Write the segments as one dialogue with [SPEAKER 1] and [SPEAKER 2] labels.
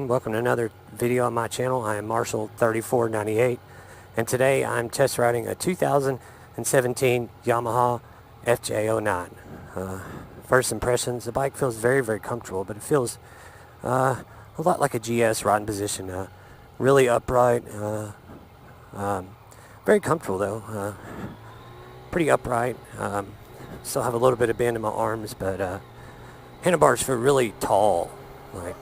[SPEAKER 1] welcome to another video on my channel. I am Marshall3498 and today I'm test riding a 2017 Yamaha fj09. First impressions, the bike feels very comfortable, but it feels a lot like a GS riding position. Really upright, very comfortable though, pretty upright. Still have a little bit of bend in my arms, but handlebars feel really tall, like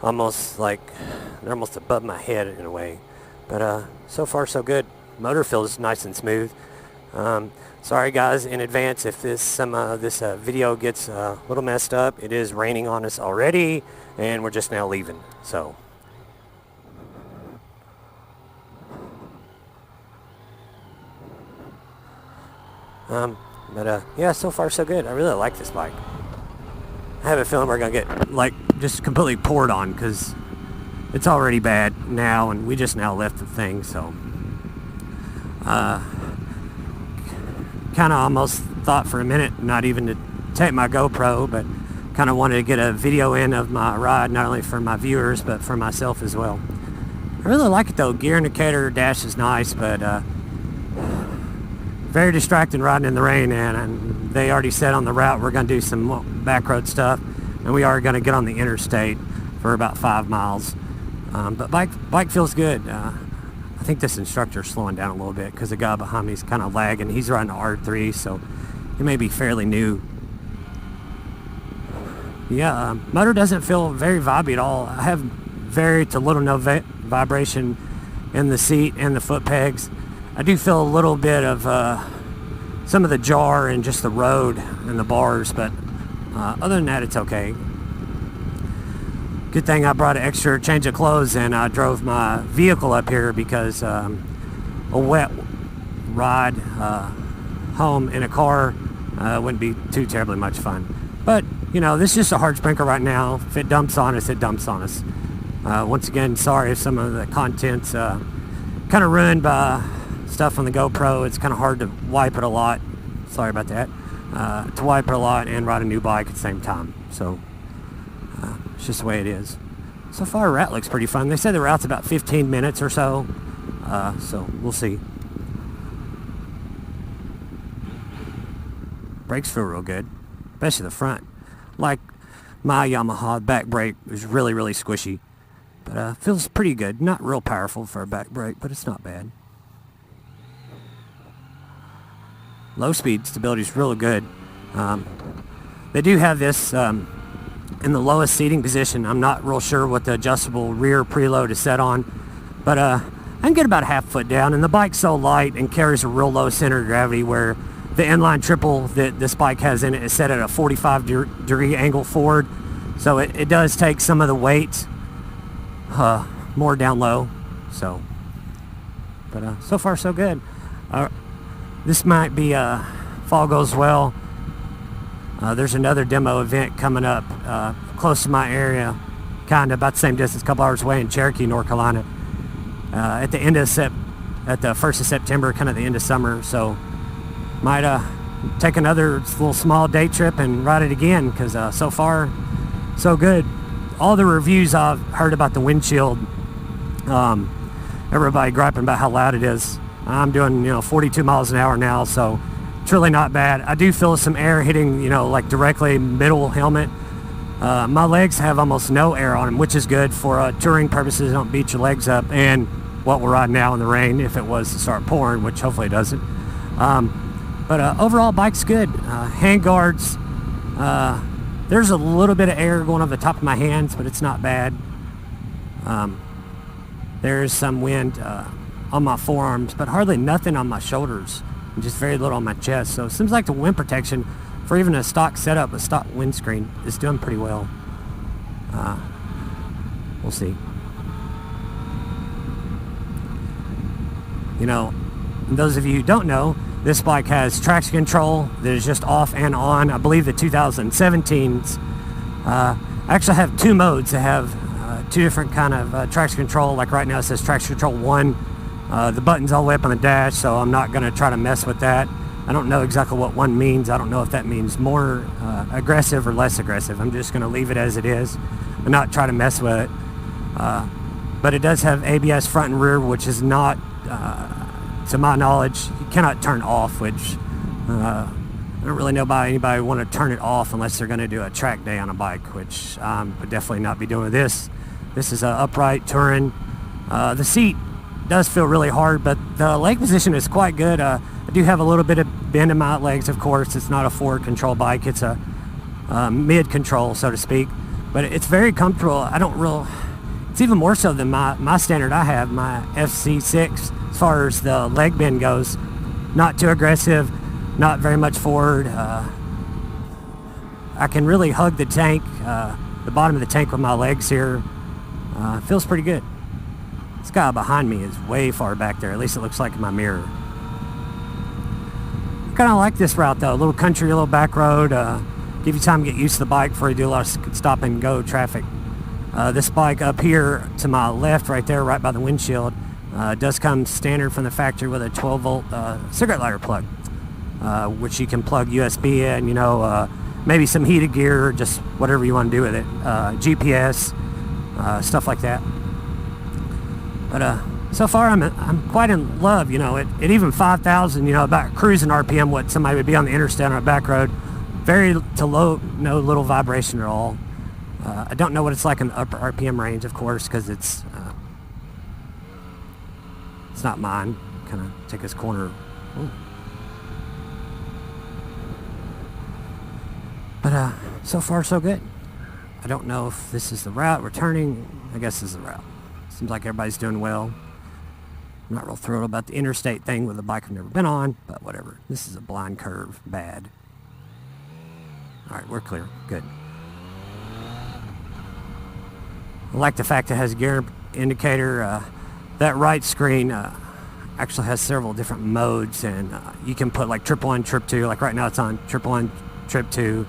[SPEAKER 1] they're almost above my head in a way. But so far so good. Motor feels nice and smooth. Sorry guys in advance if this video gets a little messed up. It is raining on us already and we're just now leaving, so yeah, so far so good. I really like this bike. I have a feeling we're gonna get just completely poured on because it's already bad now, and we just now left the thing. So, kind of almost thought for a minute not even to take my GoPro, but kind of wanted to get a video in of my ride, not only for my viewers but for myself as well. I really like it though. Gear indicator dash is nice, but very distracting riding in the rain, and they already said on the route we're going to do some back road stuff, and we are going to get on the interstate for about 5 miles. But bike feels good. I think this instructor's slowing down a little bit because the guy behind me is kind of lagging. He's riding an R3, so he may be fairly new. Yeah, motor doesn't feel very vibey at all. I have very to little no vibration in the seat and the foot pegs. I do feel a little bit of some of the jar and just the road and the bars, but other than that, it's okay. Good thing I brought an extra change of clothes and I drove my vehicle up here because a wet ride home in a car wouldn't be too terribly much fun. But, you know, this is just a hard sprinkler right now. If it dumps on us, it dumps on us. Once again, sorry if some of the content's kind of ruined by stuff on the GoPro. It's kind of hard to wipe it a lot. Sorry about that. To wipe it a lot and ride a new bike at the same time. So it's just the way it is. So far, route looks pretty fun. They said the route's about 15 minutes or so. So we'll see. Brakes feel real good, especially the front. Like my Yamaha back brake is really squishy, but feels pretty good. Not real powerful for a back brake, but it's not bad. Low speed stability is really good. They do have this in the lowest seating position. I'm not real sure what the adjustable rear preload is set on, but I can get about a half foot down, and the bike's so light and carries a real low center of gravity where the inline triple that this bike has in it is set at a 45-degree angle forward, so it does take some of the weight more down low. So, but so far so good. This might be, if all goes well, there's another demo event coming up close to my area, kind of about the same distance, a couple hours away in Cherokee, North Carolina, at the end of at the 1st of September, kind of the end of summer. So might take another little small day trip and ride it again, because so far so good. All the reviews I've heard about the windshield, everybody griping about how loud it is. I'm doing 42 miles an hour now, so it's really not bad. I do feel some air hitting, like directly middle helmet. My legs have almost no air on them, which is good for touring purposes. Don't beat your legs up, and what we're riding now in the rain if it was to start pouring, which hopefully it doesn't. But overall, bike's good. Hand guards, there's a little bit of air going over the top of my hands, but it's not bad. There's some wind on my forearms, but hardly nothing on my shoulders, and just very little on my chest. So it seems like the wind protection for even a stock setup, a stock windscreen, is doing pretty well. We'll see. Those of you who don't know, this bike has traction control that is just off and on. I believe the 2017s actually have 2 modes. They have 2 different kind of traction control. Like right now it says traction control 1. The button's all the way up on the dash, so I'm not going to try to mess with that. I don't know exactly what 1 means. I don't know if that means more aggressive or less aggressive. I'm just going to leave it as it is and not try to mess with it. but it does have ABS front and rear, which is not, to my knowledge, you cannot turn off, which I don't really know about anybody want to turn it off unless they're going to do a track day on a bike, which would definitely not be doing this. This is an upright touring. The seat does feel really hard, but the leg position is quite good. I do have a little bit of bend in my legs, of course. It's not a forward control bike. It's a mid control, so to speak, but it's very comfortable. It's even more so than my standard I have, my FC6, as far as the leg bend goes. Not too aggressive, not very much forward. I can really hug the tank, the bottom of the tank with my legs here. Feels pretty good. This guy behind me is way far back there, at least it looks like in my mirror. I kind of like this route though, a little country, a little back road, give you time to get used to the bike before you do a lot of stop and go traffic. This bike up here to my left, right there, right by the windshield, does come standard from the factory with a 12 volt cigarette lighter plug, which you can plug USB in, you know, maybe some heated gear, just whatever you want to do with it, GPS, stuff like that. But so far I'm quite in love, you know. It even 5,000, you know, about cruising RPM, what somebody would be on the interstate on a back road, very to low, no little vibration at all. I don't know what it's like in the upper RPM range, of course, because it's not mine. Kind of take this corner. Ooh. But so far so good. I don't know if this is the route we're turning. I guess this is the route. Seems like everybody's doing well. I'm not real thrilled about the interstate thing with a bike I've never been on, but whatever. This is a blind curve. Bad. All right, we're clear. Good. I like the fact it has a gear indicator. That right screen actually has several different modes, and you can put like trip 1, trip 2. Like right now it's on trip 1, trip 2.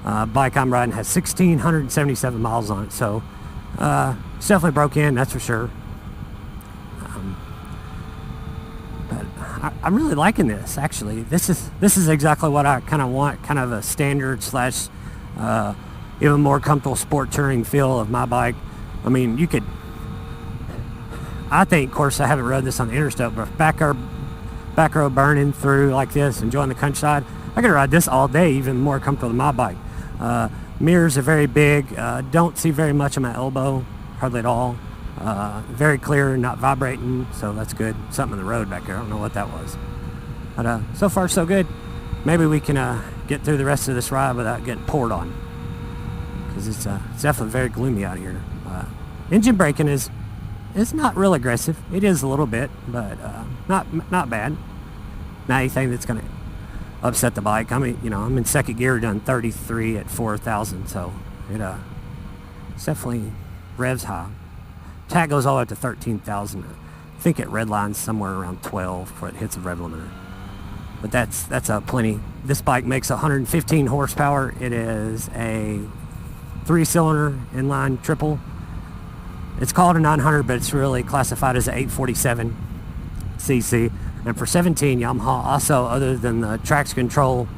[SPEAKER 1] Bike I'm riding has 1,677 miles on it, so it's definitely broke in, that's for sure. But I'm really liking this, actually. This is exactly what I kind of want, kind of a standard slash even more comfortable sport touring feel of my bike. I mean, you could, I think, of course, I haven't rode this on the interstate, but back road burning through like this, enjoying the countryside, I could ride this all day, even more comfortable than my bike. Mirrors are very big. Don't see very much of my elbow, hardly at all. Very clear, not vibrating, so that's good. Something in the road back there, I don't know what that was. But so far so good. Maybe we can get through the rest of this ride without getting poured on, because it's definitely very gloomy out here. Engine braking is not real aggressive. It is a little bit, but not bad. Not anything that's gonna upset the bike. I mean, you know, I'm in second gear, done 33 at 4,000, so it's definitely revs high. Tach goes all the way up to 13,000. I think it redlines somewhere around 12 before it hits the rev limiter. But that's plenty. This bike makes 115 horsepower. It is a 3-cylinder inline triple. It's called a 900, but it's really classified as an 847 cc. And for 17, Yamaha also, other than the traction control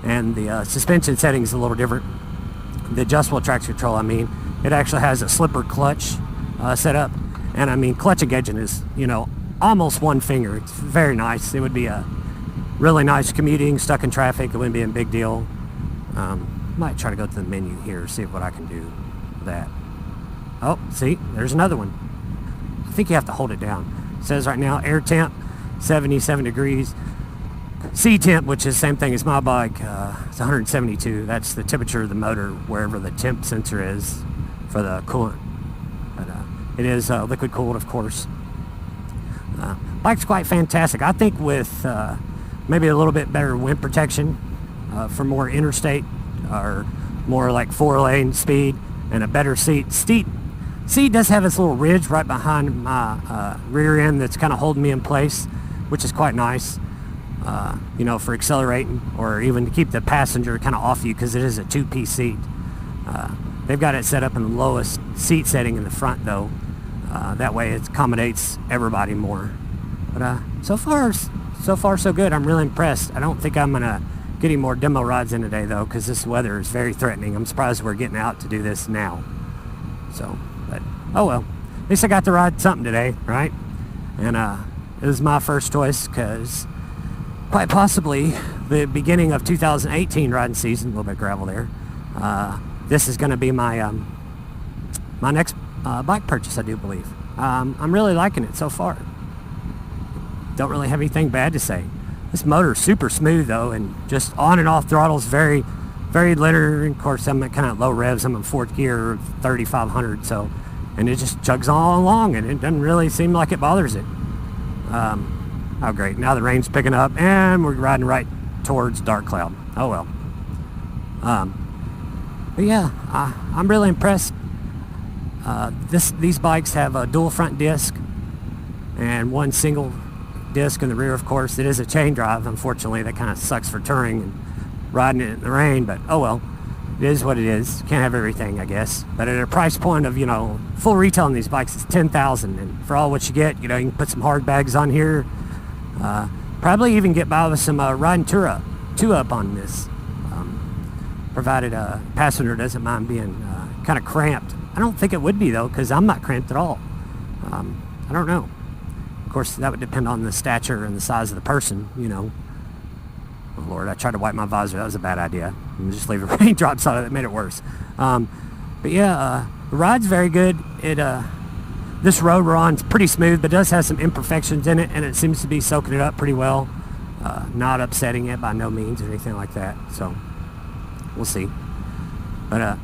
[SPEAKER 1] and the suspension settings a little different, the adjustable traction control, I mean, it actually has a slipper clutch set up. And I mean, clutch engagement is, you know, almost one finger. It's very nice. It would be a really nice commuting, stuck in traffic. It wouldn't be a big deal. Might try to go to the menu here, see what I can do with that. Oh, see, there's another one. I think you have to hold it down. It says right now, air temp, 77 degrees. Sea temp, which is the same thing as my bike, it's 172. That's the temperature of the motor, wherever the temp sensor is for the coolant. But it is liquid cooled, of course. Bike's quite fantastic. I think with maybe a little bit better wind protection for more interstate or more like 4-lane speed and a better seat. Seat does have this little ridge right behind my rear end that's kind of holding me in place, which is quite nice, you know, for accelerating or even to keep the passenger kind of off you, because it is a 2-piece seat. They've got it set up in the lowest seat setting in the front, though. That way it accommodates everybody more. But so far so good. I'm really impressed. I don't think I'm gonna get any more demo rides in today, though, because this weather is very threatening. I'm surprised we're getting out to do this now. So, but oh well. At least I got to ride something today, right? And it was my first choice because quite possibly the beginning of 2018 riding season, a little bit of gravel there, this is going to be my my next bike purchase, I do believe. I'm really liking it so far. Don't really have anything bad to say. This motor's super smooth though, and just on and off throttles, very linear. Of course, I'm at kind of low revs. I'm in fourth gear, 3,500, so, and it just chugs all along, and it doesn't really seem like it bothers it. Oh great, now the rain's picking up, and we're riding right towards dark cloud. Oh well. But yeah, I'm really impressed. These bikes have a dual front disc and one single disc in the rear. Of course, it is a chain drive. Unfortunately, that kind of sucks for touring and riding it in the rain, but oh well. It is what it is. Can't have everything, I guess. But at a price point of, full retail on these bikes is $10,000, and for all what you get, you can put some hard bags on here. Probably even get by with some riding two-up on this, provided a passenger doesn't mind being kind of cramped. I don't think it would be though, because I'm not cramped at all. I don't know. Of course, that would depend on the stature and the size of the person, Oh Lord, I tried to wipe my visor. That was a bad idea. And just leave a raindrops on it. That made it worse. But yeah, the ride's very good. This road we're on is pretty smooth, but does have some imperfections in it, and it seems to be soaking it up pretty well. Not upsetting it by no means or anything like that. So we'll see. But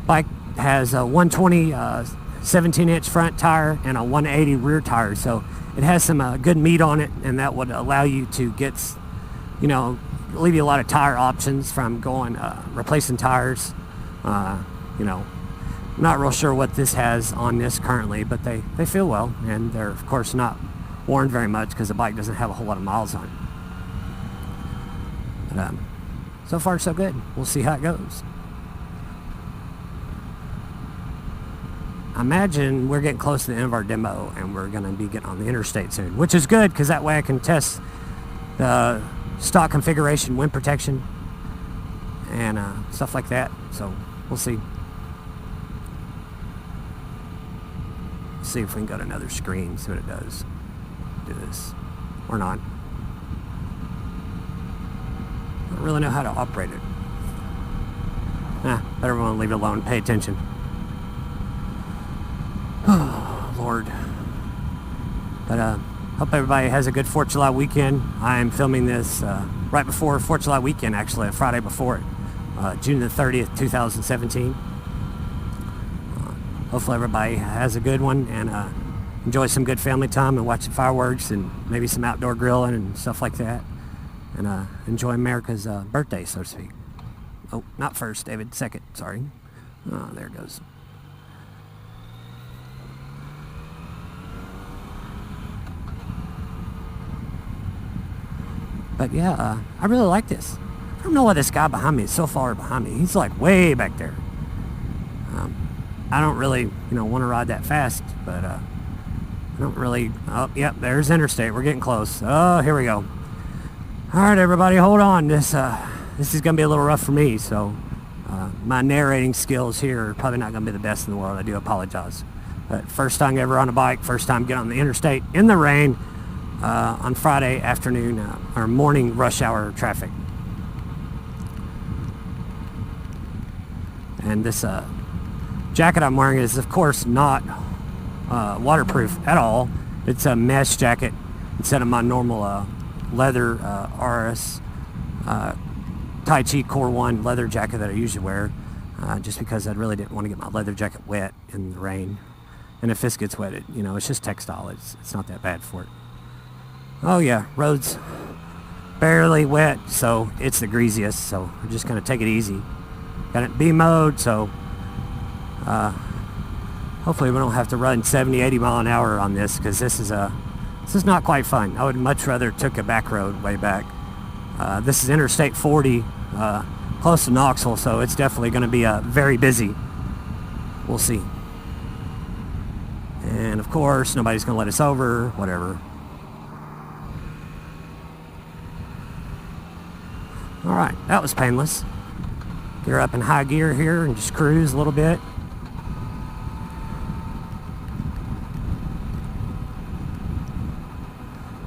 [SPEAKER 1] bike has a 120 17-inch front tire and a 180 rear tire, so it has some good meat on it, and that would allow you to get, leave you a lot of tire options from going replacing tires. Not real sure what this has on this currently, but they feel well, and they're of course not worn very much because the bike doesn't have a whole lot of miles on it. But so far so good. We'll see how it goes. I imagine we're getting close to the end of our demo, and we're going to be getting on the interstate soon, which is good because that way I can test the stock configuration, wind protection, and stuff like that. So we'll see. See if we can go to another screen, see what it does. Do this or not. I don't really know how to operate it. Better want to leave it alone. Pay attention. Oh Lord. But hope everybody has a good 4th of July weekend. I am filming this right before 4th of July weekend, actually, a Friday before it, June the 30th, 2017. Hopefully everybody has a good one and enjoy some good family time and watching fireworks and maybe some outdoor grilling and stuff like that. And enjoy America's birthday, so to speak. Oh, not first, David. Second, sorry. Oh, there it goes. But yeah, I really like this. I don't know why this guy behind me is so far behind me. He's like way back there. I don't really, want to ride that fast, but I don't really. Oh, yep, there's Interstate. We're getting close. Oh, here we go. All right, everybody, hold on. This is gonna be a little rough for me, so my narrating skills here are probably not gonna be the best in the world. I do apologize. But first time ever on a bike, first time getting on the interstate in the rain on Friday afternoon or morning rush hour traffic. And this jacket I'm wearing is, of course, not waterproof at all. It's a mesh jacket instead of my normal leather RS Tai Chi Core 1 leather jacket that I usually wear, just because I really didn't want to get my leather jacket wet in the rain. And if this gets wet, it's just textile. It's not that bad for it. Oh yeah, road's barely wet, so it's the greasiest, so we're just gonna take it easy. Got it B mode, so hopefully we don't have to run 70-80 mile an hour on this, because this is not quite fun. I would much rather took a back road way back. This is Interstate 40, close to Knoxville, so it's definitely going to be very busy. We'll see. And of course, nobody's going to let us over, whatever. Alright, that was painless. Gear up in high gear here and just cruise a little bit.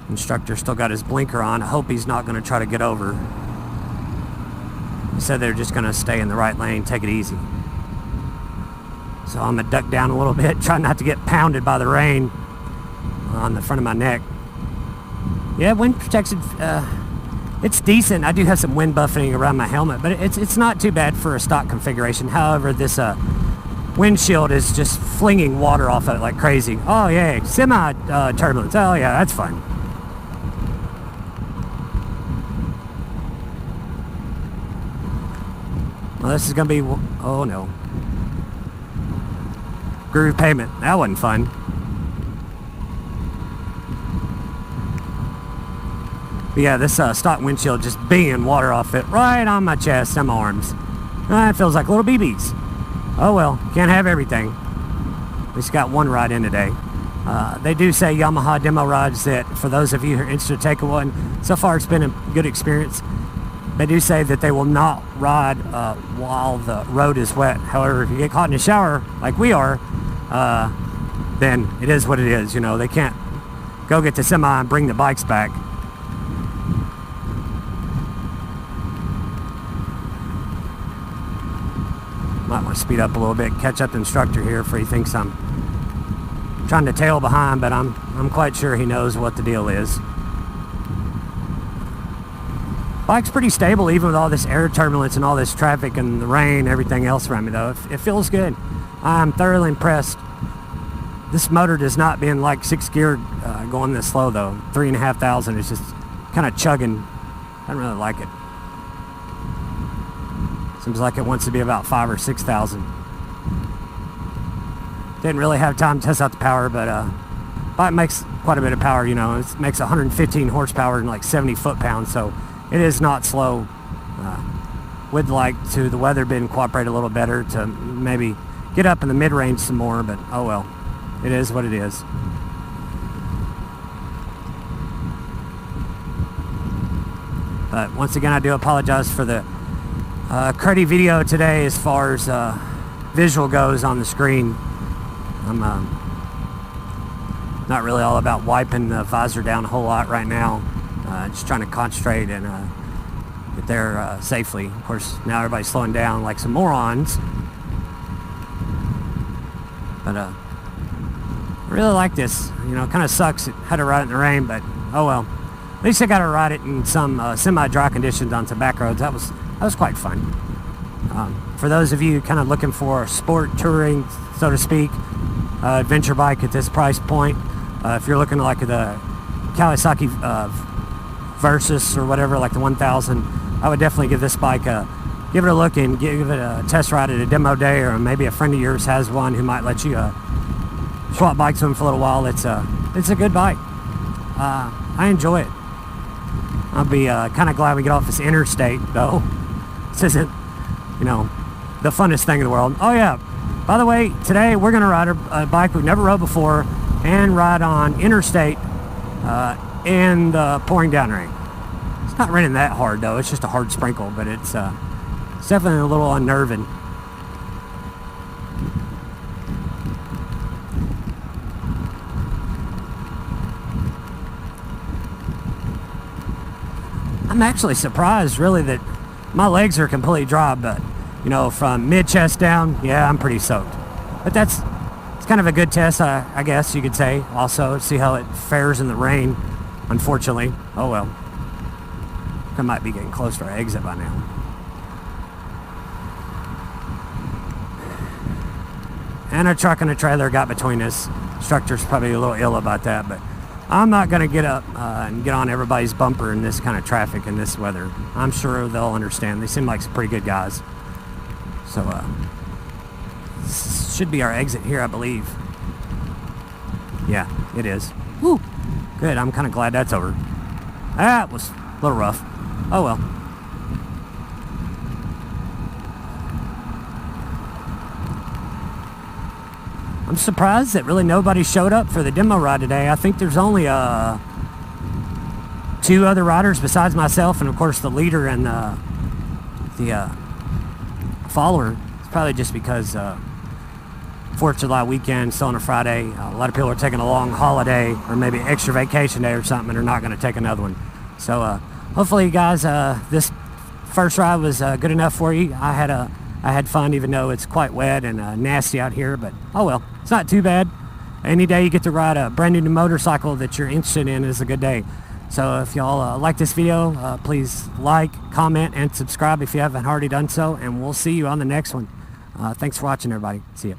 [SPEAKER 1] Instructor still got his blinker on. I hope he's not going to try to get over. He said they're just going to stay in the right lane, take it easy. So I'm going to duck down a little bit, try not to get pounded by the rain on the front of my neck. Yeah, wind protection, it's decent. I do have some wind buffeting around my helmet, but it's not too bad for a stock configuration. However, this windshield is just flinging water off of it like crazy. Oh, yay, semi-turbulence. Oh, yeah, that's fun. Well, this is going to be... Oh, no. Groove pavement. That wasn't fun. But yeah, this stock windshield just being water off it right on my chest and my arms. It feels like little BBs. Oh well, can't have everything. We just got one ride in today. They do say Yamaha demo rides that for those of you who are interested, take one. So far it's been a good experience. They do say that they will not ride while the road is wet. However, if you get caught in the shower like we are, then it is what it is. You know, they can't go get the semi and bring the bikes back. Might want to speed up a little bit, catch up the instructor here before he thinks I'm trying to tail behind, but I'm quite sure he knows what the deal is. Bike's pretty stable even with all this air turbulence and all this traffic and the rain, everything else around me though. It feels good. I'm thoroughly impressed. This motor does not being like 6th gear going this slow though. 3,500 is just kind of chugging. I don't really like it. Seems like it wants to be about 5,000 or 6,000. Didn't really have time to test out the power, but bike makes quite a bit of power, you know. It makes 115 horsepower and like 70 foot-pounds, so it is not slow. Would like to the weather been cooperate a little better to maybe get up in the mid-range some more, but oh well. It is what it is. But once again, I do apologize for the cruddy video today as far as visual goes on the screen. I'm not really all about wiping the visor down a whole lot right now. Just trying to concentrate and get there safely. Of course, now everybody's slowing down like some morons. But I really like this. You know, it kind of sucks. It had to ride it in the rain, but oh well. At least I got to ride it in some semi-dry conditions on some back roads. That was quite fun. For those of you kind of looking for sport touring, so to speak, adventure bike at this price point, if you're looking like the Kawasaki Versus or whatever, like the 1000, I would definitely give this bike give it a look and give it a test ride at a demo day, or maybe a friend of yours has one who might let you swap bikes with him for a little while. It's a good bike. I enjoy it. I'll be kind of glad we get off this interstate, though. This isn't, you know, the funnest thing in the world. Oh yeah, by the way, today we're gonna ride a bike we've never rode before and ride on interstate in the pouring down rain. It's not raining that hard though, it's just a hard sprinkle, but it's definitely a little unnerving. I'm actually surprised really that my legs are completely dry, but you know, from mid-chest down, yeah, I'm pretty soaked. But it's kind of a good test, I guess you could say, also, see how it fares in the rain, unfortunately. Oh well. I might be getting close to our exit by now. And a truck and a trailer got between us. Instructor's probably a little ill about that, but I'm not going to get up and get on everybody's bumper in this kind of traffic in this weather. I'm sure they'll understand. They seem like some pretty good guys. So, this should be our exit here, I believe. Yeah, it is. Woo! Good, I'm kind of glad that's over. That was a little rough. Oh well. I'm surprised that really nobody showed up for the demo ride today. I think there's only 2 other riders besides myself, and of course the leader and the follower. It's probably just because 4th of July weekend, still on a Friday. A lot of people are taking a long holiday or maybe extra vacation day or something and are not going to take another one. So hopefully, guys, this first ride was good enough for you. I had fun, even though it's quite wet and nasty out here, but oh well, it's not too bad. Any day you get to ride a brand new motorcycle that you're interested in is a good day. So if y'all like this video, please like, comment, and subscribe if you haven't already done so, and we'll see you on the next one. Thanks for watching, everybody. See ya.